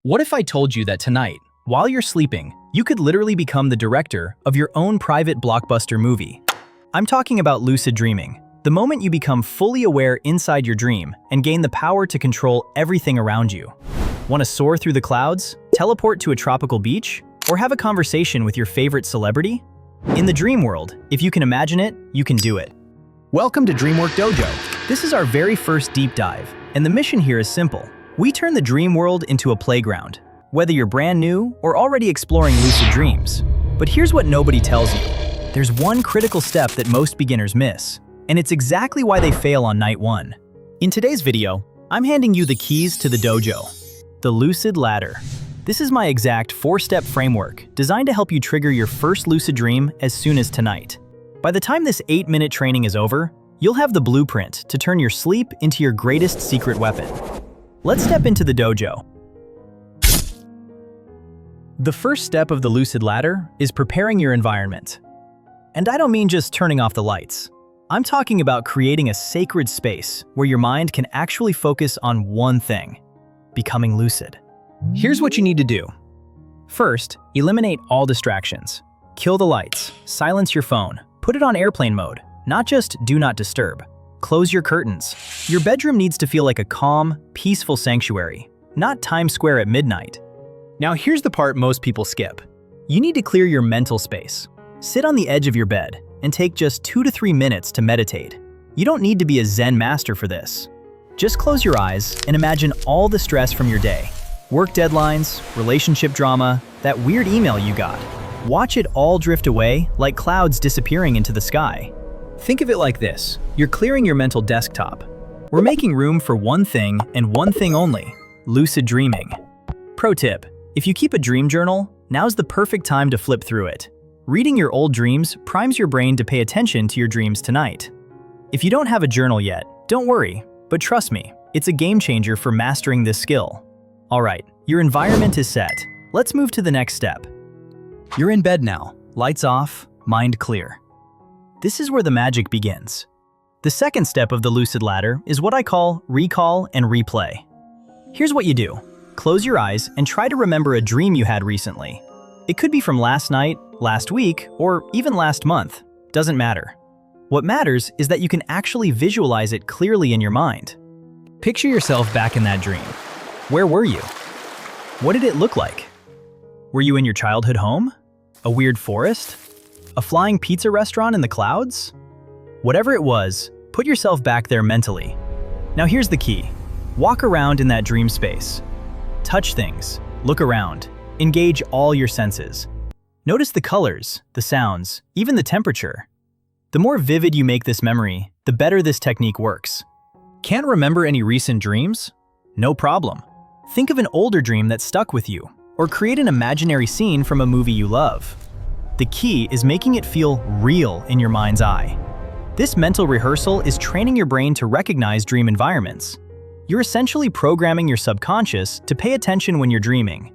What if I told you that tonight, while you're sleeping, you could literally become the director of your own private blockbuster movie? I'm talking about lucid dreaming, the moment you become fully aware inside your dream and gain the power to control everything around you. Want to soar through the clouds, teleport to a tropical beach, or have a conversation with your favorite celebrity? In the dream world, if you can imagine it, you can do it. Welcome to DreamWorkDojo. This is our very first deep dive, and the mission here is simple. We turn the dream world into a playground, whether you're brand new or already exploring lucid dreams. But here's what nobody tells you. There's one critical step that most beginners miss, and it's exactly why they fail on night one. In today's video, I'm handing you the keys to the dojo, the Lucid Ladder. This is my exact 4-step framework designed to help you trigger your first lucid dream as soon as tonight. By the time this 8-minute training is over, you'll have the blueprint to turn your sleep into your greatest secret weapon. Let's step into the dojo. The first step of the Lucid Ladder is preparing your environment. And I don't mean just turning off the lights. I'm talking about creating a sacred space where your mind can actually focus on one thing: becoming lucid. Here's what you need to do. First, eliminate all distractions. Kill the lights, silence your phone, put it on airplane mode, not just do not disturb. Close your curtains. Your bedroom needs to feel like a calm, peaceful sanctuary, not Times Square at midnight. Now here's the part most people skip. You need to clear your mental space. Sit on the edge of your bed and take just 2 to 3 minutes to meditate. You don't need to be a Zen master for this. Just close your eyes and imagine all the stress from your day. Work deadlines, relationship drama, that weird email you got. Watch it all drift away like clouds disappearing into the sky. Think of it like this: you're clearing your mental desktop. We're making room for one thing and one thing only: lucid dreaming. Pro tip: if you keep a dream journal, now's the perfect time to flip through it. Reading your old dreams primes your brain to pay attention to your dreams tonight. If you don't have a journal yet, don't worry, but trust me, it's a game changer for mastering this skill. Alright, your environment is set. Let's move to the next step. You're in bed now, lights off, mind clear. This is where the magic begins. The second step of the Lucid Ladder is what I call recall and replay. Here's what you do. Close your eyes and try to remember a dream you had recently. It could be from last night, last week, or even last month. Doesn't matter. What matters is that you can actually visualize it clearly in your mind. Picture yourself back in that dream. Where were you? What did it look like? Were you in your childhood home? A weird forest? A flying pizza restaurant in the clouds? Whatever it was, put yourself back there mentally. Now here's the key. Walk around in that dream space. Touch things, look around, engage all your senses. Notice the colors, the sounds, even the temperature. The more vivid you make this memory, the better this technique works. Can't remember any recent dreams? No problem. Think of an older dream that stuck with you, or create an imaginary scene from a movie you love. The key is making it feel real in your mind's eye. This mental rehearsal is training your brain to recognize dream environments. You're essentially programming your subconscious to pay attention when you're dreaming.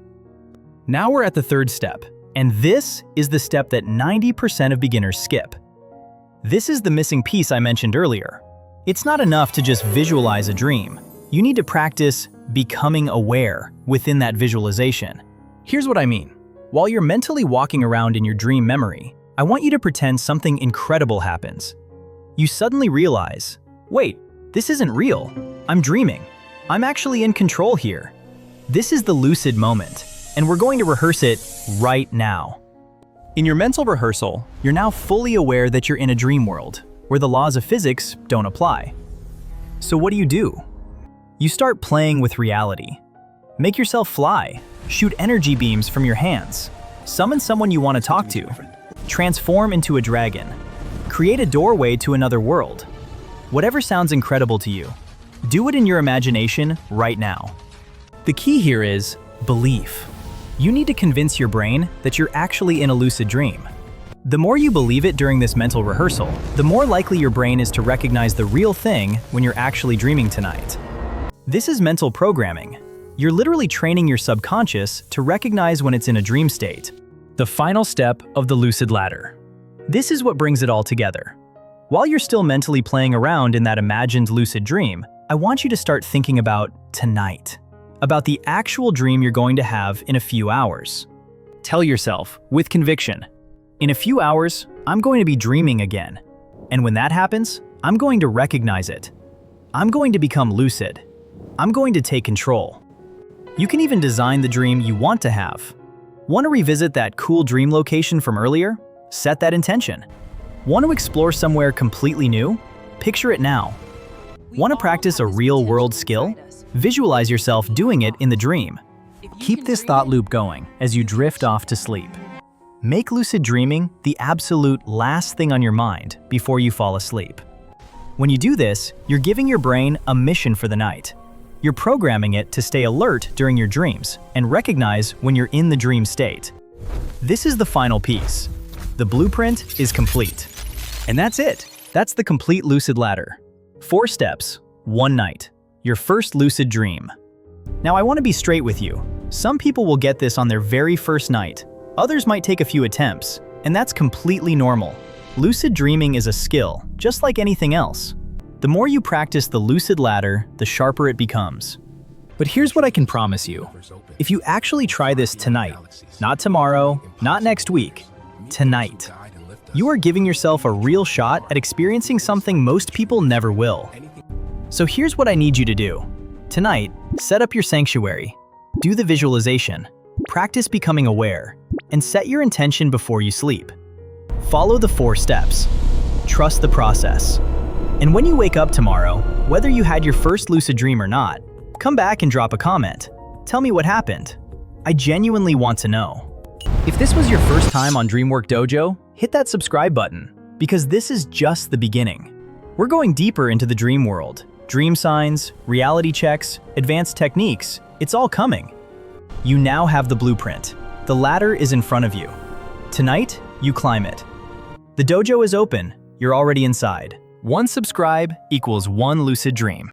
Now we're at the third step, and this is the step that 90% of beginners skip. This is the missing piece I mentioned earlier. It's not enough to just visualize a dream. You need to practice becoming aware within that visualization. Here's what I mean. While you're mentally walking around in your dream memory, I want you to pretend something incredible happens. You suddenly realize, wait, this isn't real. I'm dreaming. I'm actually in control here. This is the lucid moment, and we're going to rehearse it right now. In your mental rehearsal, you're now fully aware that you're in a dream world, where the laws of physics don't apply. So what do? You start playing with reality. Make yourself fly. Shoot energy beams from your hands. Summon someone you want to talk to. Transform into a dragon. Create a doorway to another world. Whatever sounds incredible to you, do it in your imagination right now. The key here is belief. You need to convince your brain that you're actually in a lucid dream. The more you believe it during this mental rehearsal, the more likely your brain is to recognize the real thing when you're actually dreaming tonight. This is mental programming. You're literally training your subconscious to recognize when it's in a dream state. The final step of the Lucid Ladder. This is what brings it all together. While you're still mentally playing around in that imagined lucid dream, I want you to start thinking about tonight. about the actual dream you're going to have in a few hours. Tell yourself, with conviction, in a few hours, I'm going to be dreaming again. And when that happens, I'm going to recognize it. I'm going to become lucid. I'm going to take control. You can even design the dream you want to have. Want to revisit that cool dream location from earlier? Set that intention. Want to explore somewhere completely new? Picture it now. Want to practice a real-world skill? Visualize yourself doing it in the dream. Keep this thought loop going as you drift off to sleep. Make lucid dreaming the absolute last thing on your mind before you fall asleep. When you do this, you're giving your brain a mission for the night. You're programming it to stay alert during your dreams and recognize when you're in the dream state. This is the final piece. The blueprint is complete. And that's it. That's the complete lucid ladder. 4 steps, 1 night. Your first lucid dream. Now I want to be straight with you. Some people will get this on their very first night. Others might take a few attempts, and that's completely normal. Lucid dreaming is a skill, just like anything else. The more you practice the lucid ladder, the sharper it becomes. But here's what I can promise you. If you actually try this tonight, not tomorrow, not next week, tonight, you are giving yourself a real shot at experiencing something most people never will. So here's what I need you to do. Tonight, set up your sanctuary, do the visualization, practice becoming aware, and set your intention before you sleep. Follow the 4 steps. Trust the process. And when you wake up tomorrow, whether you had your first lucid dream or not, come back and drop a comment. Tell me what happened. I genuinely want to know. If this was your first time on DreamWorkDojo, hit that subscribe button, because this is just the beginning. We're going deeper into the dream world. Dream signs, reality checks, advanced techniques, it's all coming. You now have the blueprint. The ladder is in front of you. Tonight, you climb it. The dojo is open, you're already inside. 1 subscribe equals 1 lucid dream.